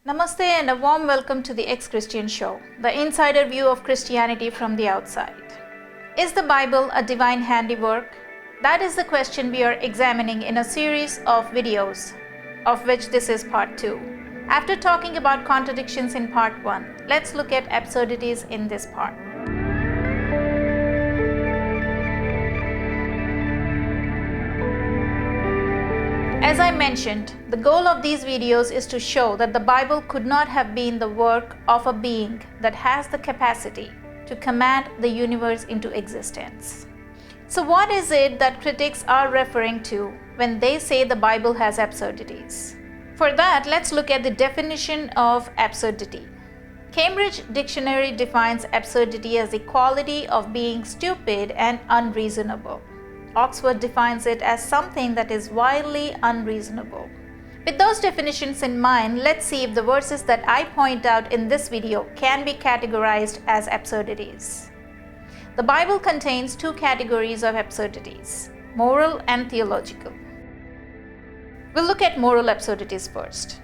Namaste and a warm welcome to the Ex-Christian Show, the insider view of Christianity from the outside. Is the Bible a divine handiwork? That is the question we are examining in a series of videos, of which this is part 2. After talking about contradictions in part 1, let's look at absurdities in this part. As I mentioned, the goal of these videos is to show that the Bible could not have been the work of a being that has the capacity to command the universe into existence. So what is it that critics are referring to when they say the Bible has absurdities? For that, let's look at the definition of absurdity. Cambridge Dictionary defines absurdity as the quality of being stupid and unreasonable. Oxford defines it as something that is wildly unreasonable. With those definitions in mind, let's see if the verses that I point out in this video can be categorized as absurdities. The Bible contains two categories of absurdities, moral and theological. We'll look at moral absurdities first.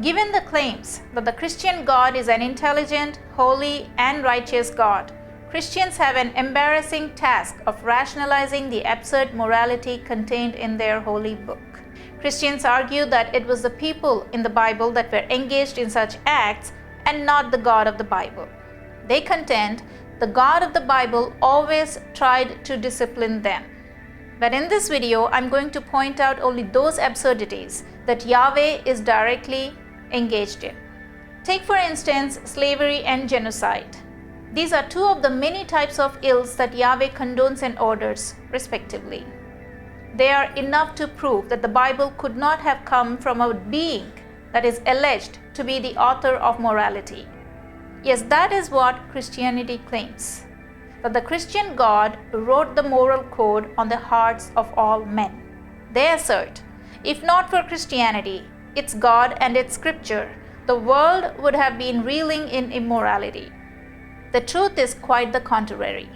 Given the claims that the Christian God is an intelligent, holy, and righteous God, Christians have an embarrassing task of rationalizing the absurd morality contained in their holy book. Christians argue that it was the people in the Bible that were engaged in such acts and not the God of the Bible. They contend the God of the Bible always tried to discipline them. But in this video, I'm going to point out only those absurdities that Yahweh is directly engaged in. Take for instance slavery and genocide. These are two of the many types of ills that Yahweh condones and orders, respectively. They are enough to prove that the Bible could not have come from a being that is alleged to be the author of morality. Yes, that is what Christianity claims, that the Christian God wrote the moral code on the hearts of all men. They assert, if not for Christianity, its God and its scripture, the world would have been reeling in immorality. The truth is quite the contrary.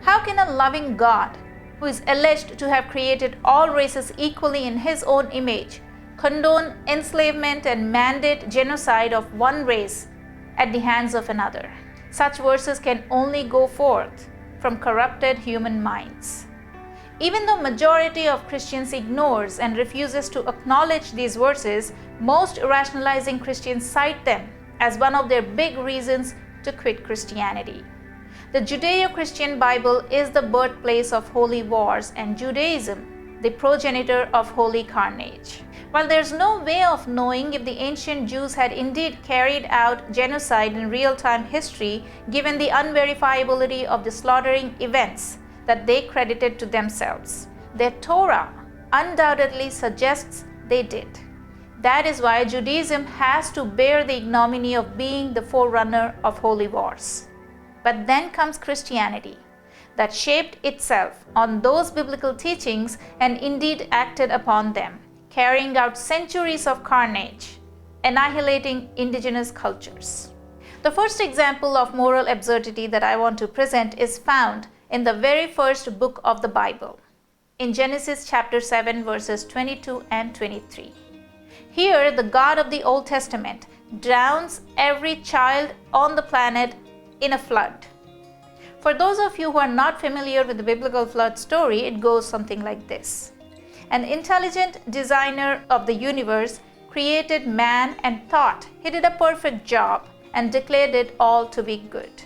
How can a loving God, who is alleged to have created all races equally in his own image, condone enslavement and mandate genocide of one race at the hands of another? Such verses can only go forth from corrupted human minds. Even though majority of Christians ignores and refuses to acknowledge these verses, most rationalizing Christians cite them as one of their big reasons to quit Christianity. The Judeo-Christian Bible is the birthplace of holy wars and Judaism, the progenitor of holy carnage. While there's no way of knowing if the ancient Jews had indeed carried out genocide in real-time history, given the unverifiability of the slaughtering events that they credited to themselves, their Torah undoubtedly suggests they did. That is why Judaism has to bear the ignominy of being the forerunner of holy wars. But then comes Christianity, that shaped itself on those biblical teachings and indeed acted upon them, carrying out centuries of carnage, annihilating indigenous cultures. The first example of moral absurdity that I want to present is found in the very first book of the Bible, in Genesis chapter 7 verses 22 and 23. Here, the God of the Old Testament drowns every child on the planet in a flood. For those of you who are not familiar with the biblical flood story, it goes something like this. An intelligent designer of the universe created man and thought he did a perfect job and declared it all to be good.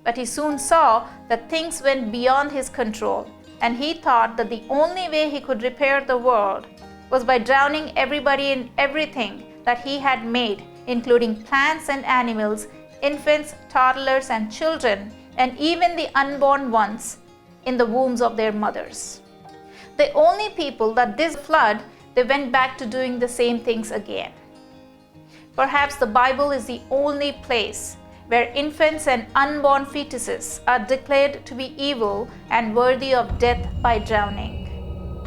But he soon saw that things went beyond his control, and he thought that the only way he could repair the world was by drowning everybody and everything that he had made, including plants and animals, infants, toddlers, and children, and even the unborn ones in the wombs of their mothers. The only people that this flood, they went back to doing the same things again. Perhaps the Bible is the only place where infants and unborn fetuses are declared to be evil and worthy of death by drowning.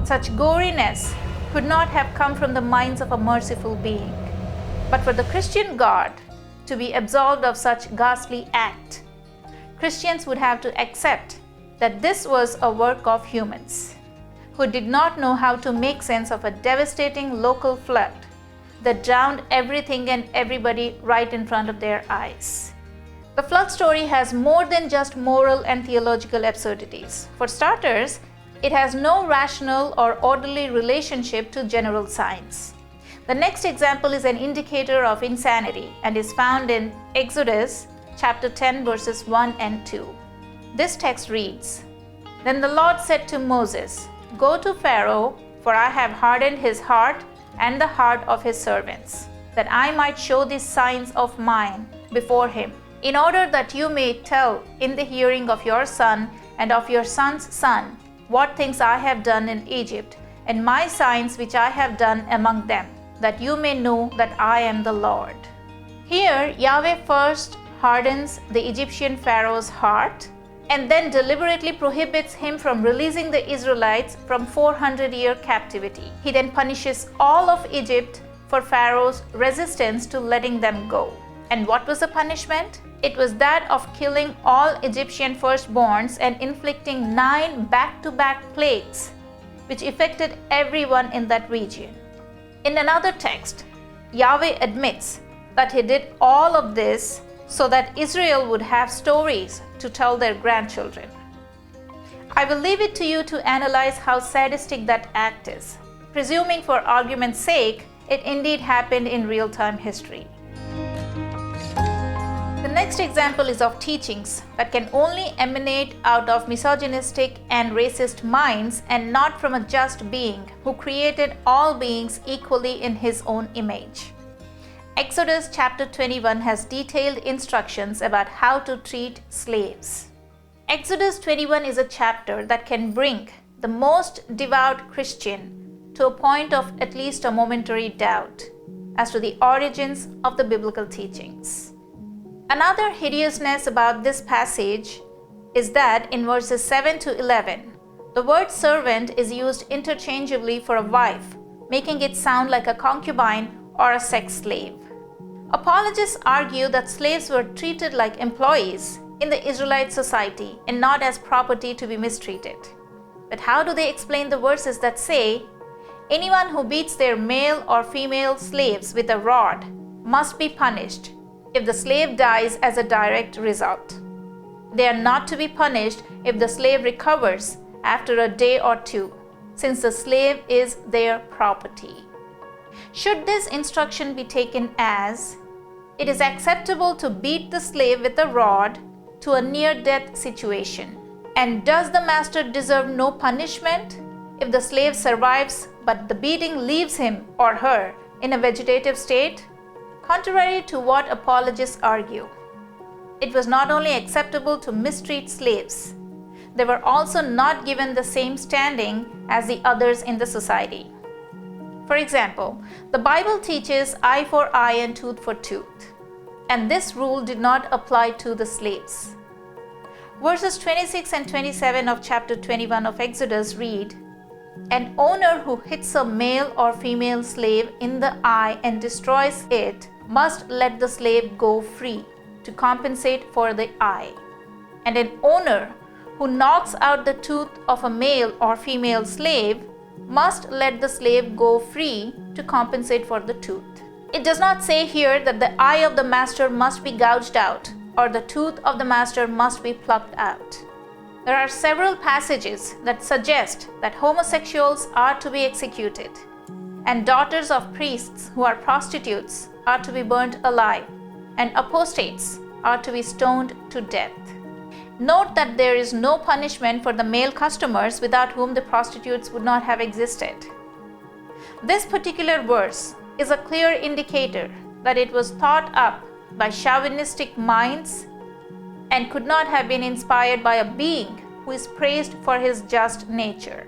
Such goriness could not have come from the minds of a merciful being. But for the Christian God to be absolved of such ghastly act, Christians would have to accept that this was a work of humans who did not know how to make sense of a devastating local flood that drowned everything and everybody right in front of their eyes. The flood story has more than just moral and theological absurdities. For starters, it has no rational or orderly relationship to general science. The next example is an indicator of insanity and is found in Exodus chapter 10 verses 1 and 2. This text reads, "Then the Lord said to Moses, 'Go to Pharaoh, for I have hardened his heart and the heart of his servants, that I might show these signs of mine before him, in order that you may tell in the hearing of your son and of your son's son what things I have done in Egypt, and my signs which I have done among them, that you may know that I am the Lord.'" Here, Yahweh first hardens the Egyptian Pharaoh's heart and then deliberately prohibits him from releasing the Israelites from 400-year captivity. He then punishes all of Egypt for Pharaoh's resistance to letting them go. And what was the punishment? It was that of killing all Egyptian firstborns and inflicting 9 back-to-back plagues, which affected everyone in that region. In another text, Yahweh admits that he did all of this so that Israel would have stories to tell their grandchildren. I will leave it to you to analyze how sadistic that act is, presuming for argument's sake it indeed happened in real-time history. The next example is of teachings that can only emanate out of misogynistic and racist minds and not from a just being who created all beings equally in his own image. Exodus chapter 21 has detailed instructions about how to treat slaves. Exodus 21 is a chapter that can bring the most devout Christian to a point of at least a momentary doubt as to the origins of the biblical teachings. Another hideousness about this passage is that in verses 7 to 11, the word servant is used interchangeably for a wife, making it sound like a concubine or a sex slave. Apologists argue that slaves were treated like employees in the Israelite society and not as property to be mistreated. But how do they explain the verses that say, "Anyone who beats their male or female slaves with a rod must be punished if the slave dies as a direct result. They are not to be punished if the slave recovers after a day or two, since the slave is their property." Should this instruction be taken as, it is acceptable to beat the slave with a rod to a near-death situation? And does the master deserve no punishment if the slave survives but the beating leaves him or her in a vegetative state? Contrary to what apologists argue, it was not only acceptable to mistreat slaves, they were also not given the same standing as the others in the society. For example, the Bible teaches eye for eye and tooth for tooth, and this rule did not apply to the slaves. Verses 26 and 27 of chapter 21 of Exodus read, "An owner who hits a male or female slave in the eye and destroys it must let the slave go free to compensate for the eye. And an owner who knocks out the tooth of a male or female slave must let the slave go free to compensate for the tooth." It does not say here that the eye of the master must be gouged out or the tooth of the master must be plucked out. There are several passages that suggest that homosexuals are to be executed, and daughters of priests who are prostitutes are to be burnt alive, and apostates are to be stoned to death. Note that there is no punishment for the male customers without whom the prostitutes would not have existed. This particular verse is a clear indicator that it was thought up by chauvinistic minds and could not have been inspired by a being who is praised for his just nature.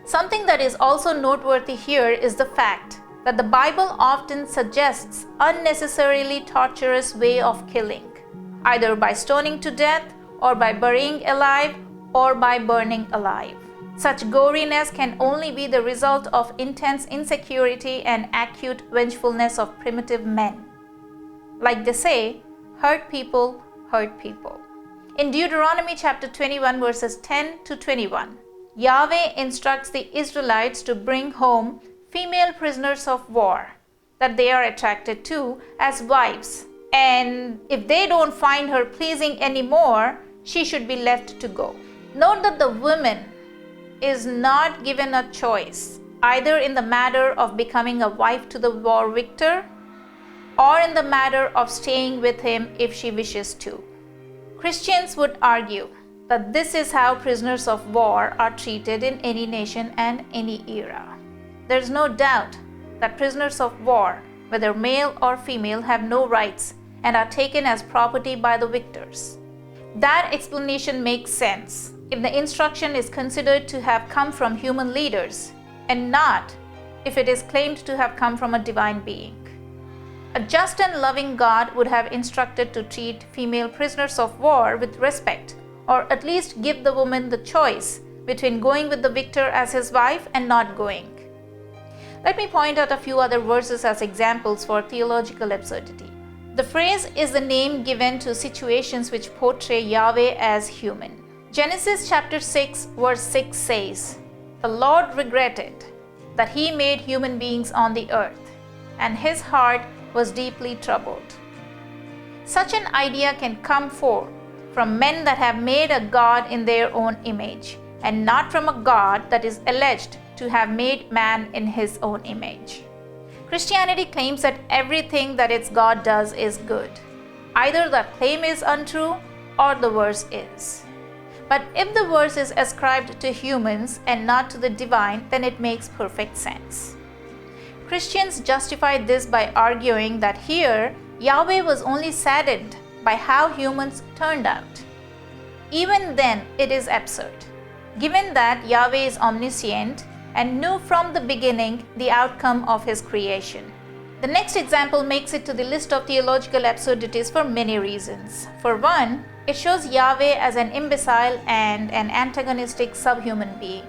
Something that is also noteworthy here is the fact that the Bible often suggests unnecessarily torturous way of killing, either by stoning to death or by burying alive or by burning alive. Such goriness can only be the result of intense insecurity and acute vengefulness of primitive men. Like they say, hurt people hurt people. In Deuteronomy chapter 21 verses 10 to 21, Yahweh instructs the Israelites to bring home female prisoners of war, that they are attracted to as wives. And if they don't find her pleasing anymore, she should be left to go. Note that the woman is not given a choice, either in the matter of becoming a wife to the war victor or in the matter of staying with him if she wishes to. Christians would argue that this is how prisoners of war are treated in any nation and any era. There is no doubt that prisoners of war, whether male or female, have no rights and are taken as property by the victors. That explanation makes sense if the instruction is considered to have come from human leaders and not if it is claimed to have come from a divine being. A just and loving God would have instructed to treat female prisoners of war with respect, or at least give the woman the choice between going with the victor as his wife and not going. Let me point out a few other verses as examples for theological absurdity. The phrase is the name given to situations which portray Yahweh as human. Genesis chapter 6 verse 6 says, "The Lord regretted that he made human beings on the earth, and his heart was deeply troubled." Such an idea can come forth from men that have made a God in their own image, and not from a God that is alleged to have made man in his own image. Christianity claims that everything that its God does is good. Either the claim is untrue or the verse is. But if the verse is ascribed to humans and not to the divine, then it makes perfect sense. Christians justify this by arguing that here Yahweh was only saddened by how humans turned out. Even then, it is absurd, given that Yahweh is omniscient and knew from the beginning the outcome of his creation. The next example makes it to the list of theological absurdities for many reasons. For one, it shows Yahweh as an imbecile and an antagonistic subhuman being.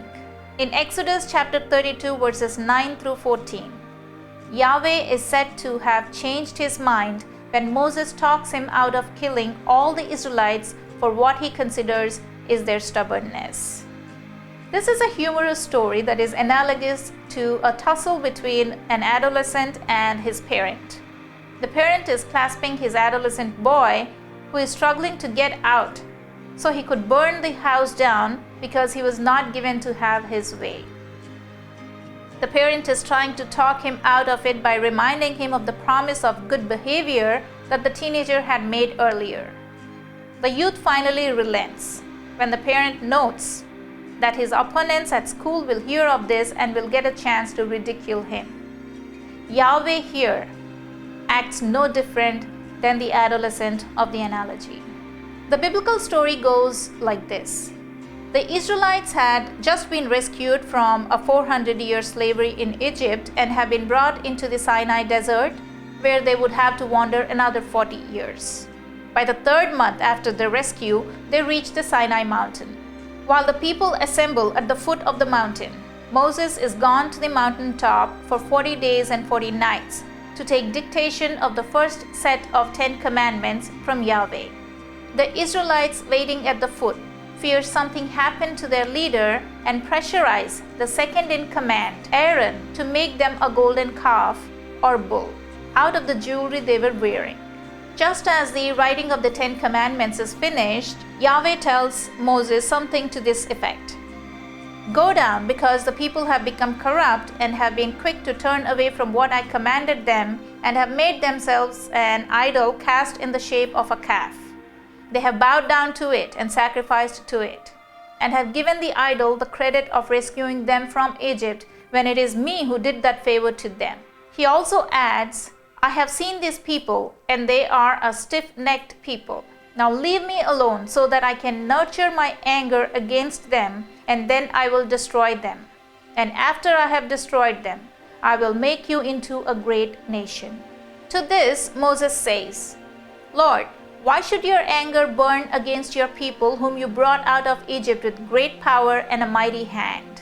In Exodus chapter 32 verses 9 through 14, Yahweh is said to have changed his mind when Moses talks him out of killing all the Israelites for what he considers is their stubbornness. This is a humorous story that is analogous to a tussle between an adolescent and his parent. The parent is clasping his adolescent boy who is struggling to get out so he could burn the house down because he was not given to have his way. The parent is trying to talk him out of it by reminding him of the promise of good behavior that the teenager had made earlier. The youth finally relents when the parent notes that his opponents at school will hear of this and will get a chance to ridicule him. Yahweh here acts no different than the adolescent of the analogy. The biblical story goes like this. The Israelites had just been rescued from a 400-year slavery in Egypt and have been brought into the Sinai desert, where they would have to wander another 40 years. By the third month after the rescue, they reached the Sinai mountain. While the people assemble at the foot of the mountain, Moses is gone to the mountain top for 40 days and 40 nights to take dictation of the first set of 10 commandments from Yahweh. The Israelites waiting at the foot fear something happened to their leader and pressurize the second in command, Aaron, to make them a golden calf or bull out of the jewelry they were wearing. Just as the writing of the 10 commandments is finished, Yahweh tells Moses something to this effect. "Go down, because the people have become corrupt and have been quick to turn away from what I commanded them and have made themselves an idol cast in the shape of a calf. They have bowed down to it and sacrificed to it, and have given the idol the credit of rescuing them from Egypt when it is me who did that favor to them." He also adds, "I have seen these people, and they are a stiff-necked people. Now leave me alone so that I can nurture my anger against them, and then I will destroy them. And after I have destroyed them, I will make you into a great nation." To this, Moses says, "Lord, why should your anger burn against your people whom you brought out of Egypt with great power and a mighty hand?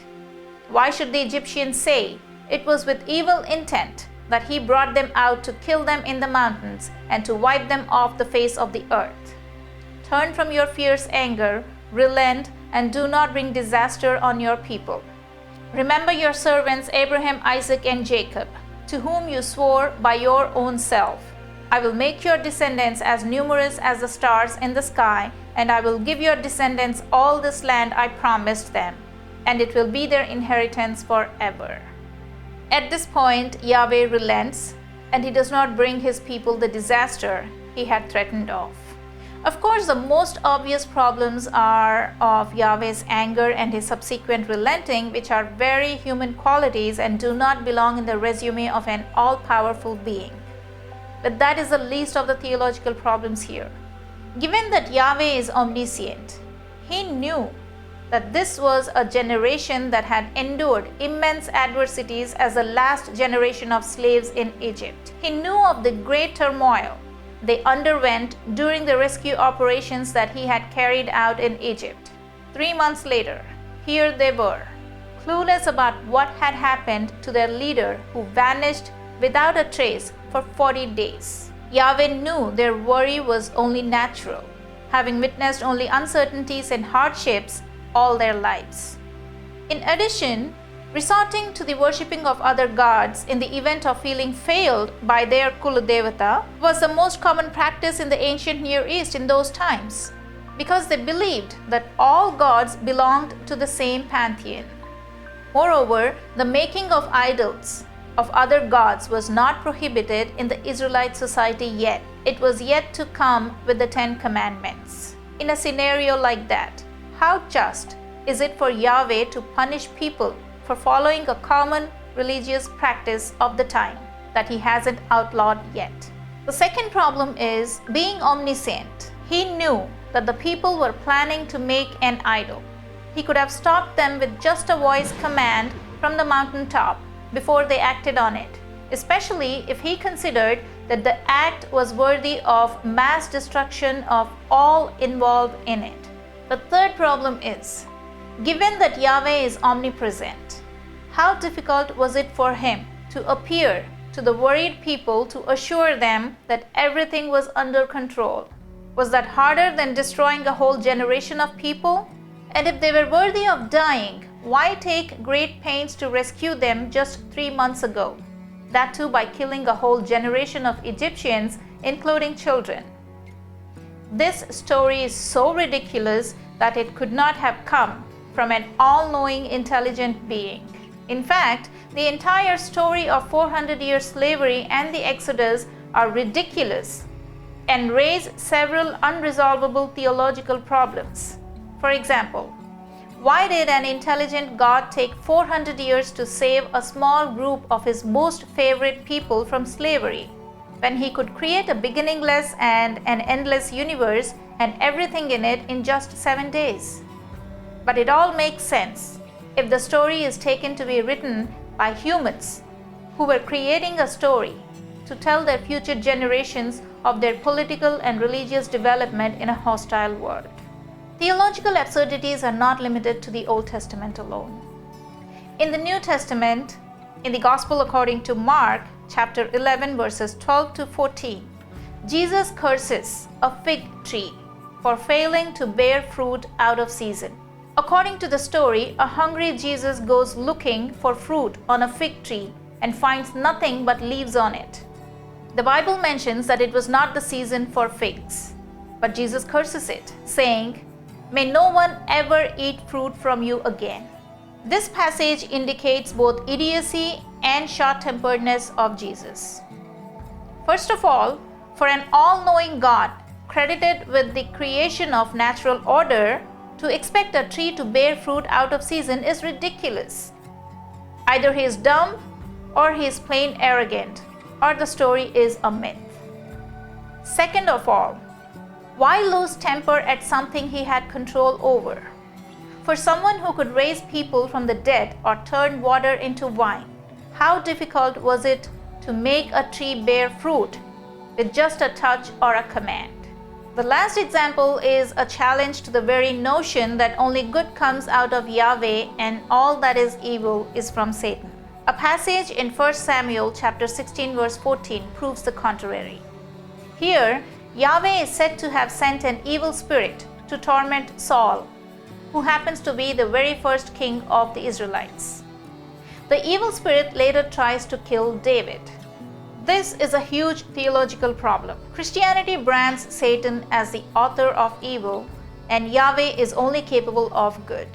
Why should the Egyptians say, 'It was with evil intent that he brought them out to kill them in the mountains and to wipe them off the face of the earth'? Turn from your fierce anger, relent, and do not bring disaster on your people. Remember your servants Abraham, Isaac, and Jacob, to whom you swore by your own self, I will make your descendants as numerous as the stars in the sky, and I will give your descendants all this land I promised them, and it will be their inheritance forever. At this point, Yahweh relents, and he does not bring his people the disaster he had threatened of. Of course, the most obvious problems are of Yahweh's anger and his subsequent relenting, which are very human qualities and do not belong in the resume of an all-powerful being. But that is the least of the theological problems here. Given that Yahweh is omniscient, he knew that this was a generation that had endured immense adversities as the last generation of slaves in Egypt. He knew of the great turmoil they underwent during the rescue operations that he had carried out in Egypt. 3 months later, here they were, clueless about what had happened to their leader who vanished without a trace for 40 days. Yahweh knew their worry was only natural, having witnessed only uncertainties and hardships all their lives. In addition, resorting to the worshipping of other gods in the event of feeling failed by their Kuladevata was the most common practice in the ancient Near East in those times, because they believed that all gods belonged to the same pantheon. Moreover, the making of idols of other gods was not prohibited in the Israelite society yet. It was yet to come with the 10 Commandments. In a scenario like that, how just is it for Yahweh to punish people for following a common religious practice of the time that he hasn't outlawed yet? The second problem is being omniscient. He knew that the people were planning to make an idol. He could have stopped them with just a voice command from the mountaintop before they acted on it, especially if he considered that the act was worthy of mass destruction of all involved in it. The third problem is, given that Yahweh is omnipresent, how difficult was it for him to appear to the worried people to assure them that everything was under control? Was that harder than destroying a whole generation of people? And if they were worthy of dying, why take great pains to rescue them just 3 months ago? That too by killing a whole generation of Egyptians, including children. This story is so ridiculous that it could not have come from an all-knowing, intelligent being. In fact, the entire story of 400-year slavery and the Exodus are ridiculous and raise several unresolvable theological problems. For example, why did an intelligent God take 400 years to save a small group of his most favorite people from slavery, when he could create a beginningless and an endless universe and everything in it in just 7 days? But it all makes sense if the story is taken to be written by humans who were creating a story to tell their future generations of their political and religious development in a hostile world. Theological absurdities are not limited to the Old Testament alone. In the New Testament, in the Gospel according to Mark, chapter 11, verses 12 to 14, Jesus curses a fig tree for failing to bear fruit out of season. According to the story, a hungry Jesus goes looking for fruit on a fig tree and finds nothing but leaves on it. The Bible mentions that it was not the season for figs, but Jesus curses it, saying, "May no one ever eat fruit from you again." This passage indicates both idiocy and short-temperedness of Jesus. First of all, for an all-knowing God credited with the creation of natural order, to expect a tree to bear fruit out of season is ridiculous. Either he is dumb or he is plain arrogant, or the story is a myth. Second of all, why lose temper at something he had control over? For someone who could raise people from the dead or turn water into wine, how difficult was it to make a tree bear fruit with just a touch or a command? The last example is a challenge to the very notion that only good comes out of Yahweh and all that is evil is from Satan. A passage in 1 Samuel chapter 16 verse 14 proves the contrary. Here, Yahweh is said to have sent an evil spirit to torment Saul, who happens to be the very first king of the Israelites. The evil spirit later tries to kill David. This is a huge theological problem. Christianity brands Satan as the author of evil, and Yahweh is only capable of good.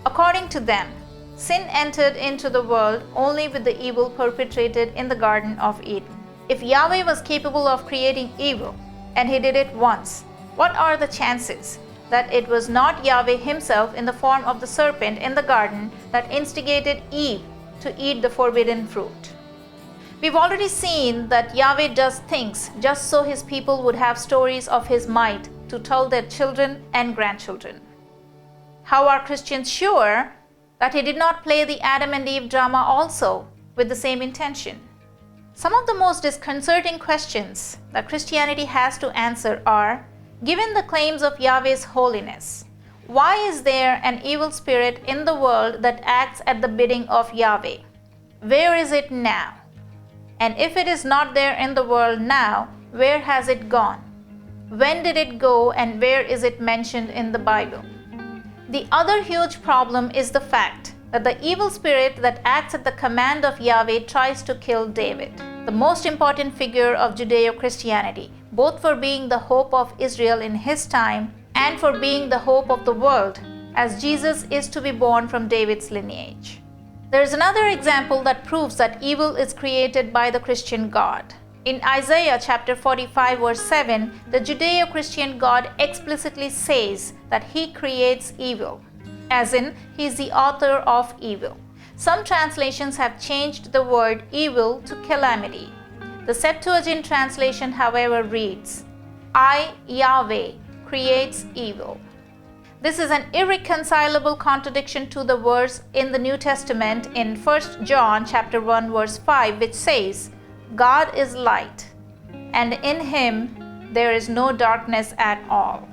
According to them, sin entered into the world only with the evil perpetrated in the Garden of Eden. If Yahweh was capable of creating evil, and he did it once, what are the chances that it was not Yahweh himself in the form of the serpent in the garden that instigated Eve to eat the forbidden fruit? We've already seen that Yahweh does things just so his people would have stories of his might to tell their children and grandchildren. How are Christians sure that he did not play the Adam and Eve drama also with the same intention? Some of the most disconcerting questions that Christianity has to answer are, given the claims of Yahweh's holiness, why is there an evil spirit in the world that acts at the bidding of Yahweh? Where is it now? And if it is not there in the world now, where has it gone? When did it go, and where is it mentioned in the Bible? The other huge problem is the fact that the evil spirit that acts at the command of Yahweh tries to kill David, the most important figure of Judeo-Christianity, both for being the hope of Israel in his time and for being the hope of the world, as Jesus is to be born from David's lineage. There is another example that proves that evil is created by the Christian God. In Isaiah chapter 45 verse 7, the Judeo-Christian God explicitly says that he creates evil, as in he is the author of evil. Some translations have changed the word evil to calamity. The Septuagint translation, however, reads, I, Yahweh, creates evil. This is an irreconcilable contradiction to the verse in the New Testament in 1 John chapter 1 verse 5, which says, God is light, and in him there is no darkness at all.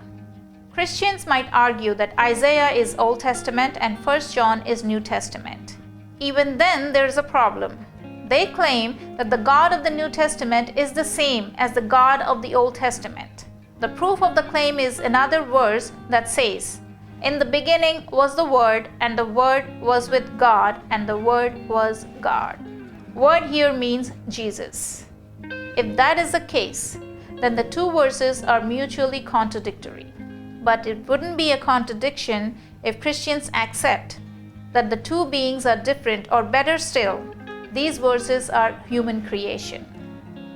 Christians might argue that Isaiah is Old Testament and 1 John is New Testament. Even then, there is a problem. They claim that the God of the New Testament is the same as the God of the Old Testament. The proof of the claim is another verse that says, in the beginning was the Word, and the Word was with God, and the Word was God. Word here means Jesus. If that is the case, then the two verses are mutually contradictory. But it wouldn't be a contradiction if Christians accept that the two beings are different, or better still, these verses are human creation.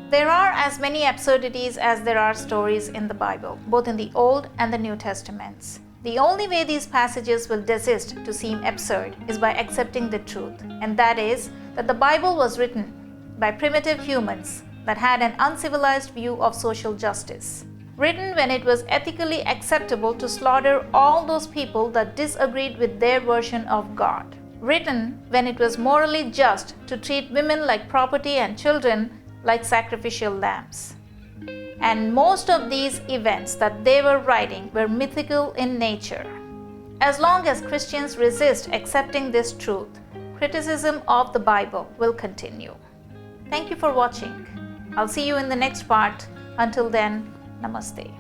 There are as many absurdities as there are stories in the Bible, both in the Old and the New Testaments. The only way these passages will desist to seem absurd is by accepting the truth, and that is that the Bible was written by primitive humans that had an uncivilized view of social justice. Written when it was ethically acceptable to slaughter all those people that disagreed with their version of God. Written when it was morally just to treat women like property and children like sacrificial lambs. And most of these events that they were writing were mythical in nature. As long as Christians resist accepting this truth, criticism of the Bible will continue. Thank you for watching. I'll see you in the next part. Until then, Namaste.